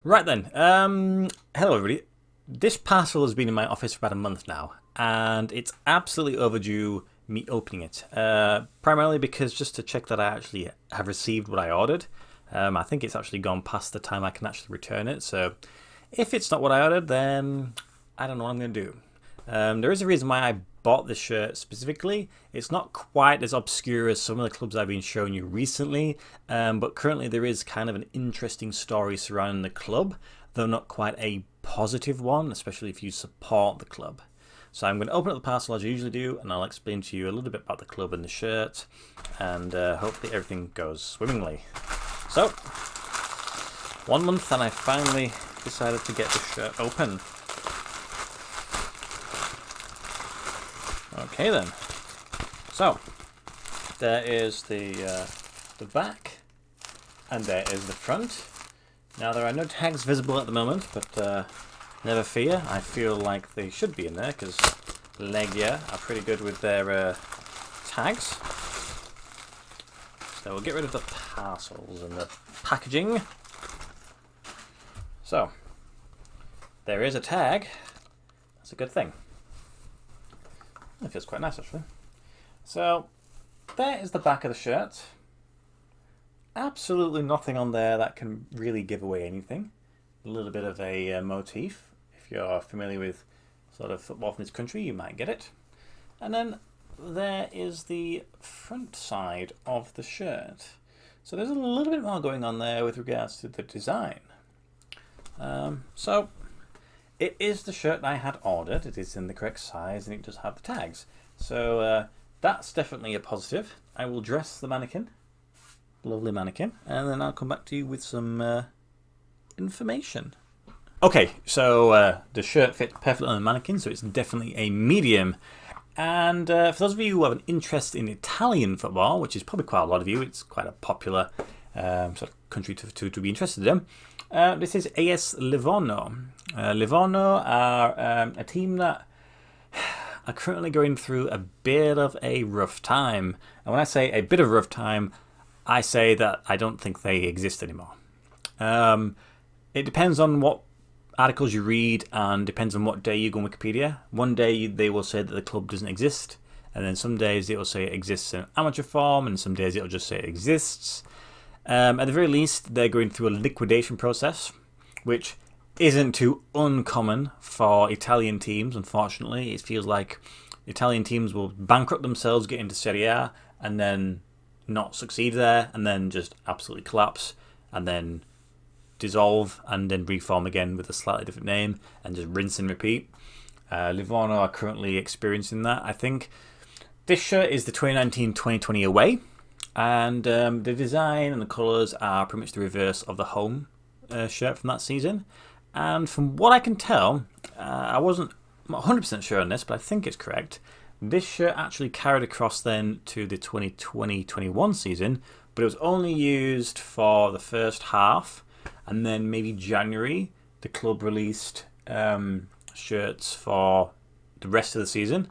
Right then, hello everybody. This parcel has been in my office for about a month now, and it's absolutely overdue me opening it. Primarily because just to check that I actually have received what I ordered. I think it's actually gone past the time I can actually return it, so if it's not what I ordered, then I don't know what I'm going to do. There is a reason why I bought this shirt specifically. It's not quite as obscure as some of the clubs I've been showing you recently, but currently there is kind of an interesting story surrounding the club, though not quite a positive one, especially if you support the club. So I'm going to open up the parcel as I usually do, and I'll explain to you a little bit about the club and the shirt, and hopefully everything goes swimmingly. So, 1 month and I finally decided to get the shirt open. Okay then. So, there is the back, and there is the front. Now there are no tags visible at the moment, but never fear. I feel like they should be in there because Legia are pretty good with their tags. So we'll get rid of the parcels and the packaging. So, there is a tag. That's a good thing. It feels quite nice actually. So, there is the back of the shirt. Absolutely nothing on there that can really give away anything. A little bit of a motif. If you're familiar with sort of football from this country, you might get it. And then there is the front side of the shirt. So there's a little bit more going on there with regards to the design. So it is the shirt I had ordered. It is in the correct size and it does have the tags. So that's definitely a positive. I will dress the mannequin. Lovely mannequin. And then I'll come back to you with some information. Okay, so the shirt fits perfectly on the mannequin, so it's definitely a medium. And for those of you who have an interest in Italian football, which is probably quite a lot of you, it's quite a popular sort of country to be interested in. This is AS Livorno. Livorno are a team that are currently going through a bit of a rough time. And when I say a bit of a rough time, I say that I don't think they exist anymore. It depends on what articles you read and depends on what day you go on Wikipedia. One day they will say that the club doesn't exist, and then some days it will say it exists in amateur form, and some days it will just say it exists. At the very least, they're going through a liquidation process, which isn't too uncommon for Italian teams, unfortunately. It feels like Italian teams will bankrupt themselves, get into Serie A, and then not succeed there, and then just absolutely collapse, and then dissolve, and then reform again with a slightly different name, and just rinse and repeat. Livorno are currently experiencing that, I think. This shirt is the 2019-2020 away, and the design and the colours are pretty much the reverse of the home shirt from that season. And from what I can tell, I wasn't 100% sure on this, but I think it's correct. This shirt actually carried across then to the 2020-21 season, but it was only used for the first half, and then maybe January, the club released shirts for the rest of the season,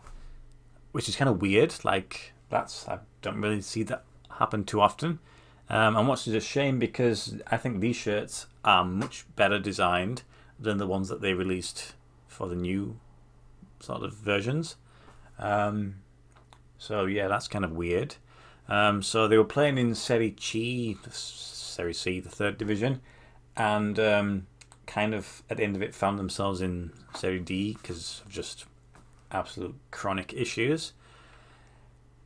which is kind of weird. Like, I don't really see that happen too often. And which is a shame because I think these shirts are much better designed than the ones that they released for the new sort of versions. So yeah, that's kind of weird. So they were playing in Serie C, the third division, and kind of at the end of it found themselves in Serie D because of just absolute chronic issues.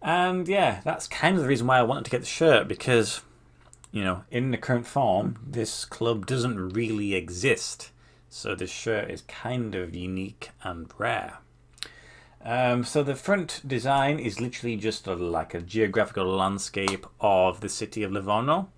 And yeah, that's kind of the reason why I wanted to get the shirt, because, you know, in the current form, this club doesn't really exist. So this shirt is kind of unique and rare. So the front design is literally just like a geographical landscape of the city of Livorno.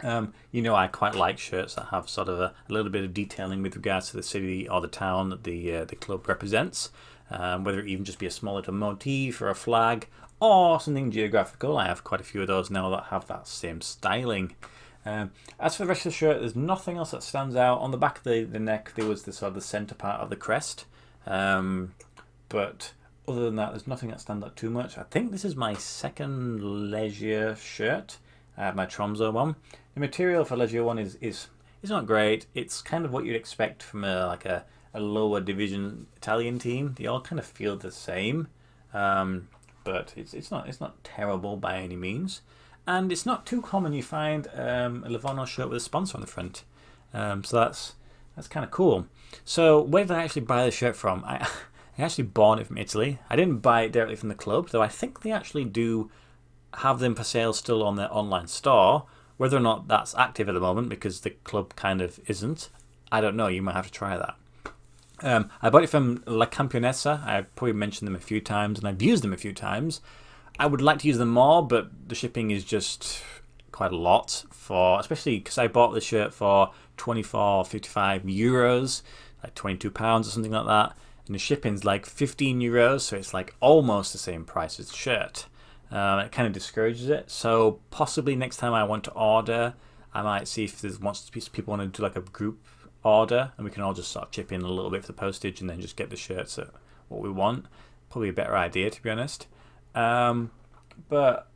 You know, I quite like shirts that have sort of a little bit of detailing with regards to the city or the town that the club represents, whether it even just be a small little motif or a flag or something geographical. I have quite a few of those now that have that same styling. As for the rest of the shirt, there's nothing else that stands out. On the back of the neck, there was the sort of the centre part of the crest. But other than that, there's nothing that stands out too much. I think this is my second Legia shirt. I have my Tromso one. The material for Legia one is It's not great. It's kind of what you'd expect from a lower division Italian team. They all kind of feel the same, but it's not terrible by any means. And it's not too common you find a Livorno shirt with a sponsor on the front. So that's kind of cool. So where did I actually buy the shirt from? I actually bought it from Italy. I didn't buy it directly from the club, though I think they actually do have them for sale still on their online store. Whether or not that's active at the moment, because the club kind of isn't, I don't know. You might have to try that. I bought it from La Campionessa. I've probably mentioned them a few times, and I've used them a few times. I would like to use them more, but the shipping is just quite a lot, especially because I bought the shirt for 54.55 euros, like £22 or something like that, and the shipping's like 15 euros, so it's like almost the same price as the shirt. It kind of discourages it. So possibly next time I want to order, I might see if there's people want to do like a group order, and we can all just sort of chip in a little bit for the postage, and then just get the shirts at what we want. Probably a better idea, to be honest. But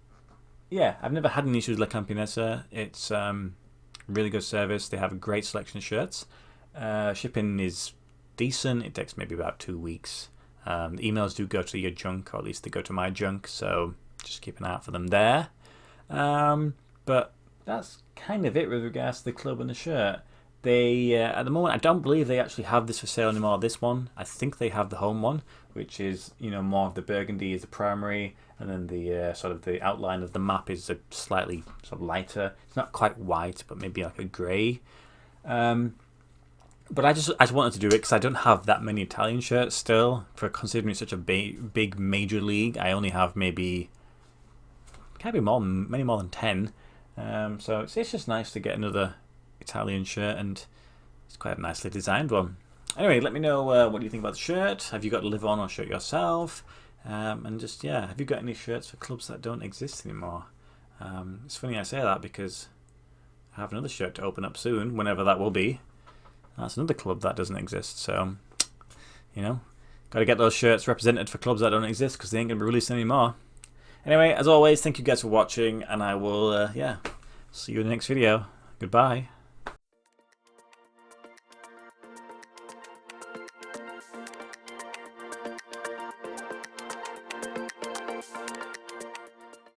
yeah, I've never had any issues with La Campionessa. It's really good service. They have a great selection of shirts. Shipping is decent. It takes maybe about 2 weeks. The emails do go to your junk, or at least they go to my junk, so just keep an eye out for them there. But that's kind of it with regards to the club and the shirt. They at the moment, I don't believe they actually have this for sale anymore. This one, I think they have the home one, which is more of the burgundy is the primary, and then the sort of the outline of the map is a slightly sort of lighter. It's not quite white, but maybe like a grey. But I just wanted to do it because I don't have that many Italian shirts still. For considering it's such a big major league, I only have maybe can't be many more than 10. So it's just nice to get another Italian shirt, and it's quite a nicely designed one. Anyway, let me know what you think about the shirt. Have you got a Livorno shirt yourself? And just, yeah, have you got any shirts for clubs that don't exist anymore? It's funny I say that because I have another shirt to open up soon, whenever that will be. That's another club that doesn't exist. So, got to get those shirts represented for clubs that don't exist, because they ain't going to be released anymore. Anyway, as always, thank you guys for watching, and I will, see you in the next video. Goodbye.